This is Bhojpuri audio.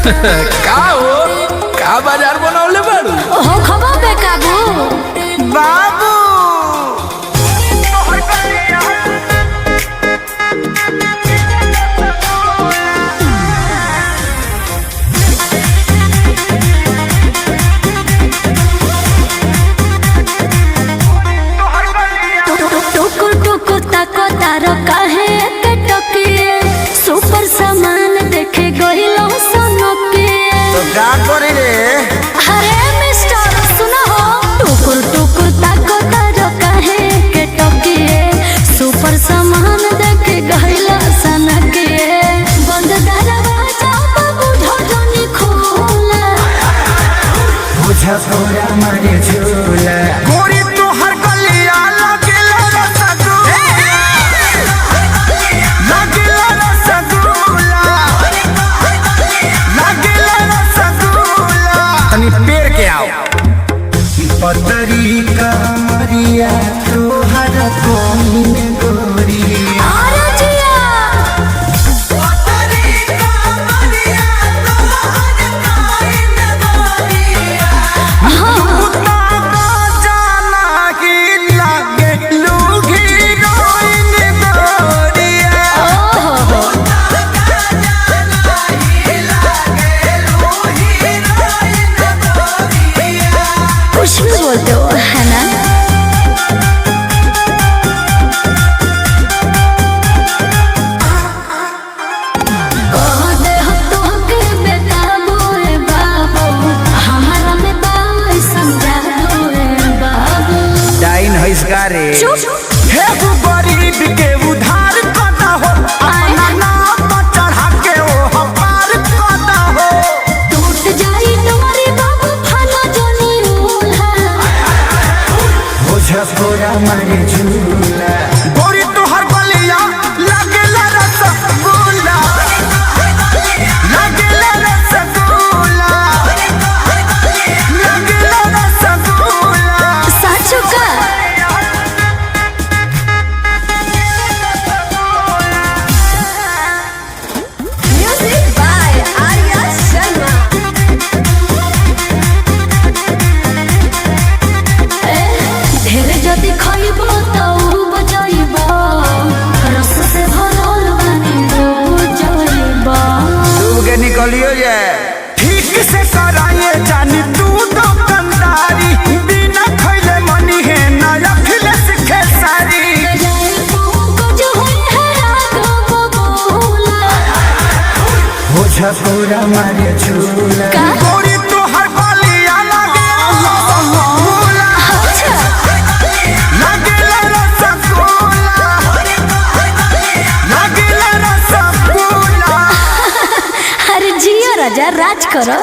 का हो का बाजार बनवले बारू हो खबा बे काबू बाबू टुकुर टुकुर ताको तारो काहे के टकिए सुपर सामान देखे गइलो सोनके तो का करे रे अरे मिस्टर सुनो हो टुकुर टुकुर ताको तारो काहे के टकिए सुपर सामान देखे गइलो सोनके बंद दरवाजा बाबू ढोढनी खोला बुझा थोड़ा मारे झूला गोरी तो हर गलिया लगेला रसगुल्ला तनी पेड़ के आओ पतरी कमरिया तोहर कोनी में गोरी अरे जिया कुछ भी बोलते हो है ना कहते हो तुमके बेकाबू रे बाबू हमारा में बाबू समझा दो रे बाबू डाइन है इसका रे चुप हे तू गरीब के उधार करता हो अपना नाम पर चढ़ा के ओ पार करता हो टूट जाई तुम्हारी बाबू फाना जोनी उल्हा बुझा थोड़ा मारे झूला गोरी तो हर गलिया लगेला रसगुल्ला लगेला रसगुल्ला लगेला रसगुल्ला साचू का म्यूजिक बाय आर्या शर्मा ढेर जदि खइबो तो बजाइबो रस से भरल बानी बजाइबो डूब के निकलियो ये ठीक से कराए जानी तू दुकानदारी बिना खइले मनी है ना रखले सिखे सारी कुछ होई है आगो बोला बुझा पूरा मारे झूला का? गोरी तो हर गलिया लगेला अच्छा लगेला रसगुल्ला लगेला रसगुल्ला अरे जियो राजा राज करो